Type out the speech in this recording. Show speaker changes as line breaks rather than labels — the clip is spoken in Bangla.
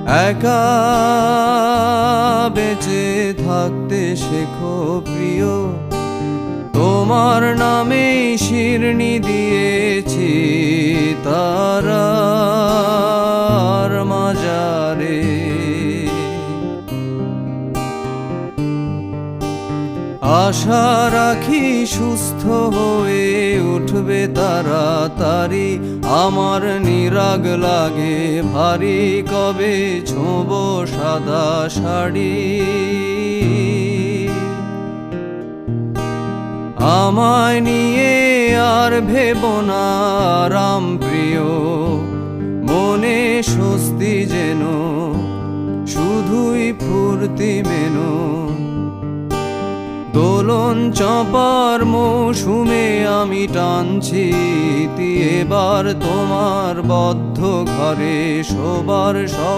একা বেঁচে থাকতে শেখো প্রিয়, তোমার নামে শিরনি দিয়েছি তারার মাজারে। আশা রাখি সুস্থ হয়ে উঠবে তাড়াতাড়ি, আমার নিরাগ লাগে ভারী কবে ছোঁব সাদা শাড়ি। আমায় নিয়ে আর ভেবো না রাম প্রিয়, মনে স্বস্তি যেন শুধুই ফুর্তি মেনো। দোলন চাঁপার মৌসুমে আমি টানছি এবার তোমার বদ্ধ ঘরে শোবার সব